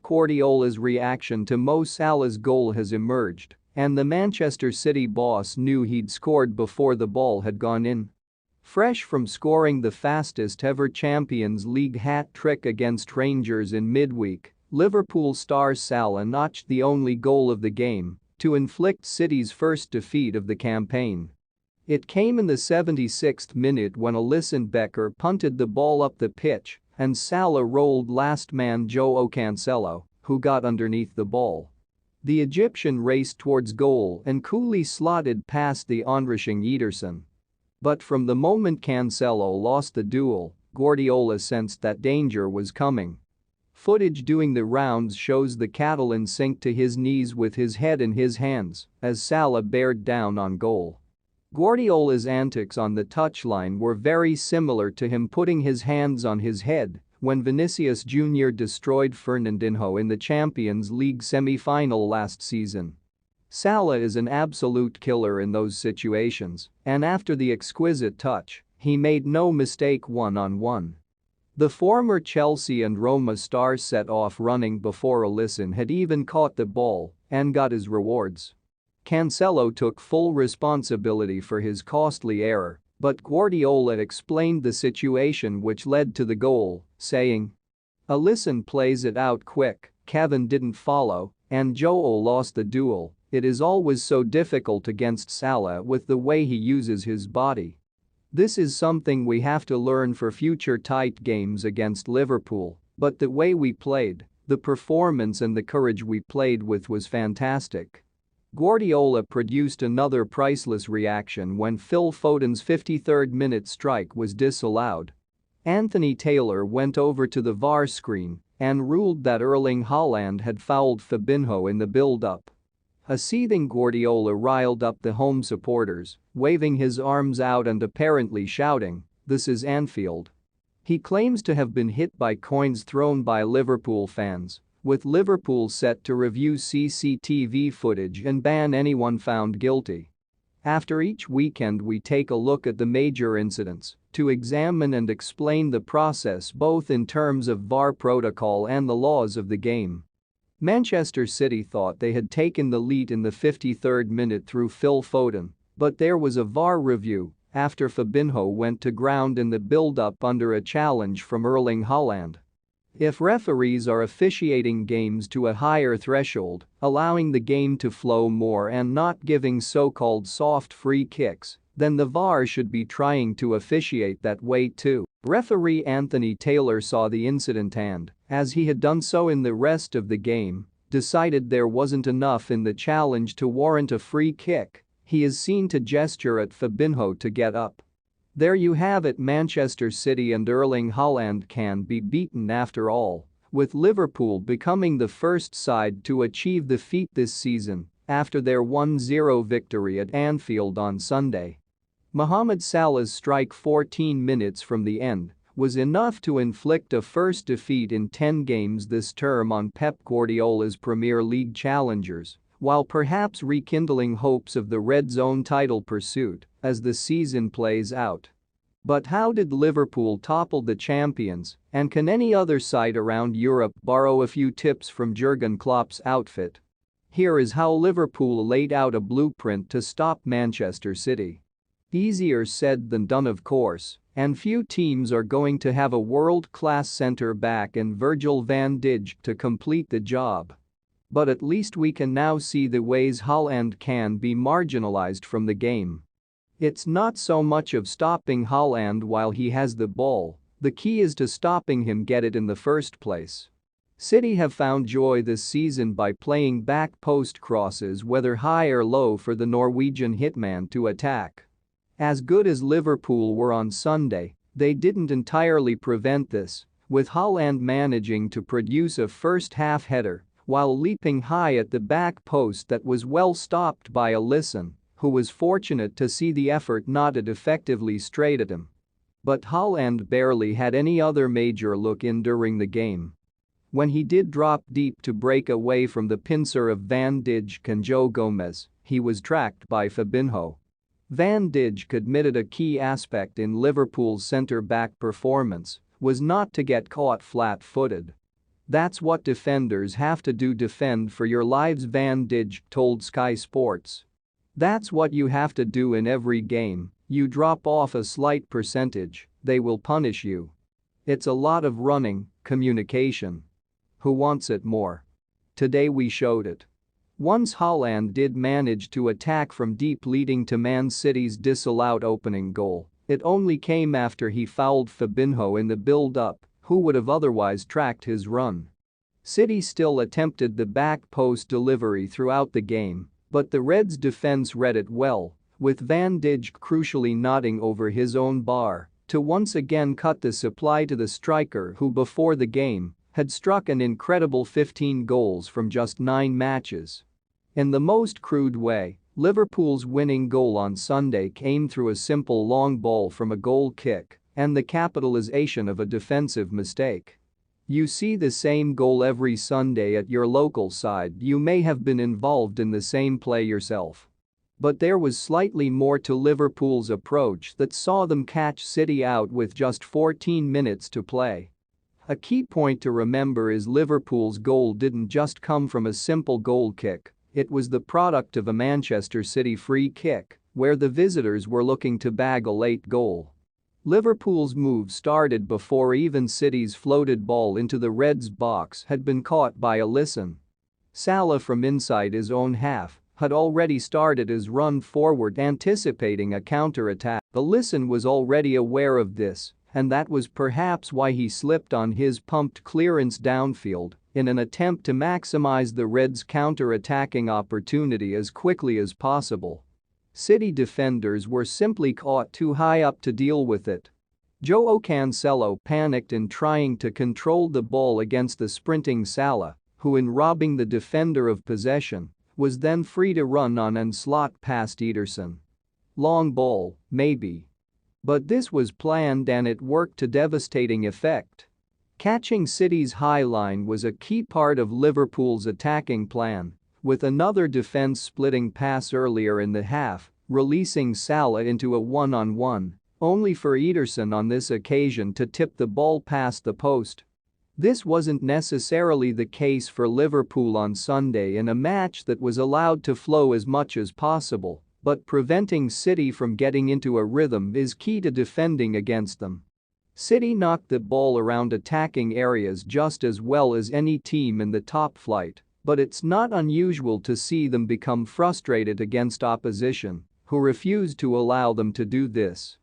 Guardiola's reaction to Mo Salah's goal has emerged, and the Manchester City boss knew he'd scored before the ball had gone in. Fresh from scoring the fastest-ever Champions League hat-trick against Rangers in midweek, Liverpool star Salah notched the only goal of the game to inflict City's first defeat of the campaign. It came in the 76th minute when Alisson Becker punted the ball up the pitch and Salah rolled last man Joao Cancelo, who got underneath the ball. The Egyptian raced towards goal and coolly slotted past the onrushing Ederson. But from the moment Cancelo lost the duel, Guardiola sensed that danger was coming. Footage doing the rounds shows the Catalan sink to his knees with his head in his hands as Salah bared down on goal. Guardiola's antics on the touchline were very similar to him putting his hands on his head when Vinicius Jr. destroyed Fernandinho in the Champions League semi-final last season. Salah is an absolute killer in those situations, and after the exquisite touch, he made no mistake one-on-one. The former Chelsea and Roma star set off running before Alisson had even caught the ball and got his rewards. Cancelo took full responsibility for his costly error, but Guardiola explained the situation which led to the goal, saying, "Alisson plays it out quick, Kevin didn't follow, and Joao lost the duel. It is always so difficult against Salah with the way he uses his body. This is something we have to learn for future tight games against Liverpool, but the way we played, the performance and the courage we played with was fantastic." Guardiola produced another priceless reaction when Phil Foden's 53rd minute strike was disallowed. Anthony Taylor went over to the VAR screen and ruled that Erling Haaland had fouled Fabinho in the build-up. A seething Guardiola riled up the home supporters, waving his arms out and apparently shouting, "This is Anfield." He claims to have been hit by coins thrown by Liverpool fans, with Liverpool set to review CCTV footage and ban anyone found guilty. After each weekend we take a look at the major incidents to examine and explain the process both in terms of VAR protocol and the laws of the game. Manchester City thought they had taken the lead in the 53rd minute through Phil Foden, but there was a VAR review after Fabinho went to ground in the build-up under a challenge from Erling Haaland. If referees are officiating games to a higher threshold, allowing the game to flow more and not giving so-called soft free kicks, then the VAR should be trying to officiate that way too. Referee Anthony Taylor saw the incident and, as he had done so in the rest of the game, decided there wasn't enough in the challenge to warrant a free kick. He is seen to gesture at Fabinho to get up. There you have it. Manchester City and Erling Haaland can be beaten after all, with Liverpool becoming the first side to achieve the feat this season after their 1-0 victory at Anfield on Sunday. Mohamed Salah's strike 14 minutes from the end was enough to inflict a first defeat in 10 games this term on Pep Guardiola's Premier League challengers, while perhaps rekindling hopes of the Red Zone title pursuit as the season plays out. But how did Liverpool topple the champions, and can any other side around Europe borrow a few tips from Jurgen Klopp's outfit? Here is how Liverpool laid out a blueprint to stop Manchester City. Easier said than done, of course, and few teams are going to have a world-class centre-back in Virgil van Dijk to complete the job. But at least we can now see the ways Haaland can be marginalized from the game. It's not so much of stopping Haaland while he has the ball, the key is to stopping him get it in the first place. City have found joy this season by playing back post crosses whether high or low for the Norwegian hitman to attack. As good as Liverpool were on Sunday, they didn't entirely prevent this, with Haaland managing to produce a first-half header while leaping high at the back post that was well stopped by Alisson, who was fortunate to see the effort knotted effectively straight at him. But Haaland barely had any other major look in during the game. When he did drop deep to break away from the pincer of Van Dijk and Joe Gomez, he was tracked by Fabinho. Van Dijk admitted a key aspect in Liverpool's centre-back performance was not to get caught flat-footed. That's what defenders have to do, defend for your lives, Van Dijk told Sky Sports. That's what you have to do in every game. You drop off a slight percentage, they will punish you. It's a lot of running, communication. Who wants it more? Today we showed it. Once Haaland did manage to attack from deep, leading to Man City's disallowed opening goal, it only came after he fouled Fabinho in the build-up, who would have otherwise tracked his run. City still attempted the back post delivery throughout the game, but the Reds' defense read it well, with Van Dijk crucially nodding over his own bar to once again cut the supply to the striker who before the game had struck an incredible 15 goals from just 9 matches. In the most crude way, Liverpool's winning goal on Sunday came through a simple long ball from a goal kick and the capitalization of a defensive mistake. You see the same goal every Sunday at your local side, you may have been involved in the same play yourself. But there was slightly more to Liverpool's approach that saw them catch City out with just 14 minutes to play. A key point to remember is Liverpool's goal didn't just come from a simple goal kick, it was the product of a Manchester City free kick, where the visitors were looking to bag a late goal. Liverpool's move started before even City's floated ball into the Reds' box had been caught by Alisson. Salah from inside his own half had already started his run forward, anticipating a counter-attack. Alisson was already aware of this, and that was perhaps why he slipped on his pumped clearance downfield in an attempt to maximize the Reds' counter-attacking opportunity as quickly as possible. City defenders were simply caught too high up to deal with it. João Cancelo panicked in trying to control the ball against the sprinting Salah, who in robbing the defender of possession, was then free to run on and slot past Ederson. Long ball, maybe. But this was planned and it worked to devastating effect. Catching City's high line was a key part of Liverpool's attacking plan, with another defense-splitting pass earlier in the half, releasing Salah into a one-on-one, only for Ederson on this occasion to tip the ball past the post. This wasn't necessarily the case for Liverpool on Sunday in a match that was allowed to flow as much as possible, but preventing City from getting into a rhythm is key to defending against them. City knocked the ball around attacking areas just as well as any team in the top flight, but it's not unusual to see them become frustrated against opposition, who refuse to allow them to do this.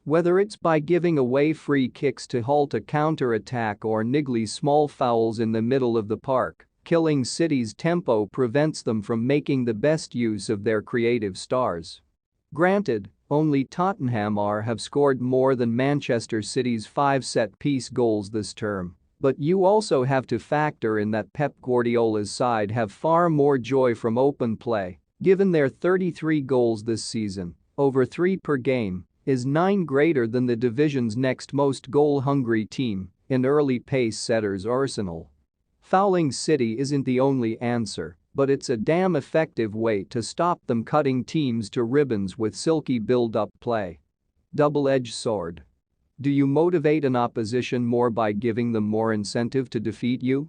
Whether it's by giving away free kicks to halt a counter-attack or niggly small fouls in the middle of the park, killing City's tempo prevents them from making the best use of their creative stars. Granted, only Tottenham have scored more than Manchester City's 5 set-piece goals this term, but you also have to factor in that Pep Guardiola's side have far more joy from open play, given their 33 goals this season, over 3 per game, is 9 greater than the division's next most goal-hungry team in early pace setters Arsenal. Fouling City isn't the only answer, but it's a damn effective way to stop them cutting teams to ribbons with silky build-up play. Double-edged sword. Do you motivate an opposition more by giving them more incentive to defeat you?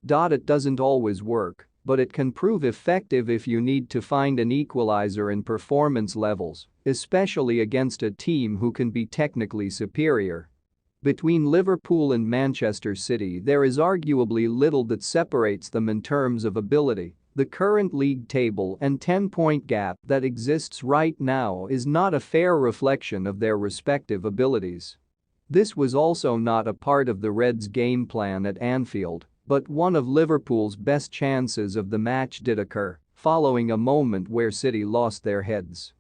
It doesn't always work, but it can prove effective if you need to find an equalizer in performance levels, especially against a team who can be technically superior. Between Liverpool and Manchester City, there is arguably little that separates them in terms of ability. The current league table and 10-point gap that exists right now is not a fair reflection of their respective abilities. This was also not a part of the Reds' game plan at Anfield, but one of Liverpool's best chances of the match did occur, following a moment where City lost their heads.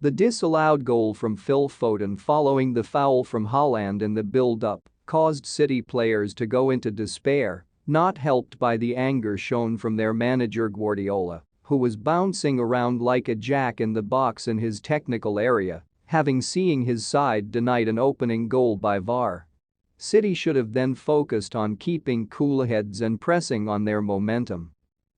The disallowed goal from Phil Foden following the foul from Haaland in the build-up caused City players to go into despair, not helped by the anger shown from their manager Guardiola, who was bouncing around like a jack in the box in his technical area, having seen his side denied an opening goal by VAR. City should have then focused on keeping cool heads and pressing on their momentum.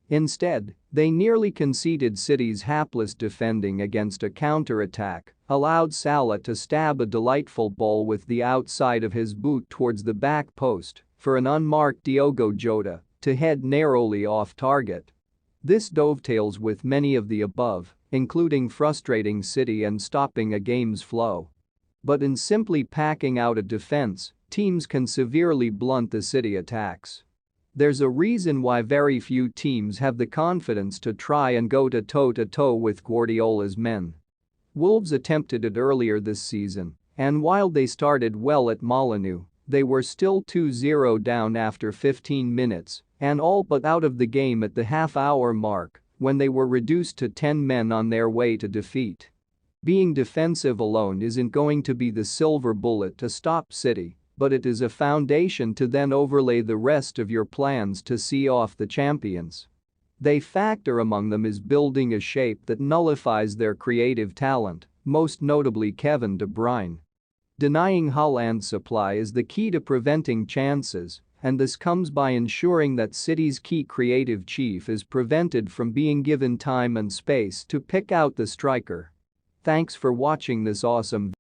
Instead, they nearly conceded. City's hapless defending against a counter-attack allowed Salah to stab a delightful ball with the outside of his boot towards the back post, for an unmarked Diogo Jota to head narrowly off target. This dovetails with many of the above, including frustrating City and stopping a game's flow. But in simply packing out a defense, teams can severely blunt the City attacks. There's a reason why very few teams have the confidence to try and go toe-to-toe with Guardiola's men. Wolves attempted it earlier this season, and while they started well at Molineux, they were still 2-0 down after 15 minutes and all but out of the game at the half-hour mark when they were reduced to 10 men on their way to defeat. Being defensive alone isn't going to be the silver bullet to stop City, but it is a foundation to then overlay the rest of your plans to see off the champions. The factor among them is building a shape that nullifies their creative talent, most notably Kevin De Bruyne. Denying Haaland's supply is the key to preventing chances, and this comes by ensuring that City's key creative chief is prevented from being given time and space to pick out the striker. Thanks for watching this awesome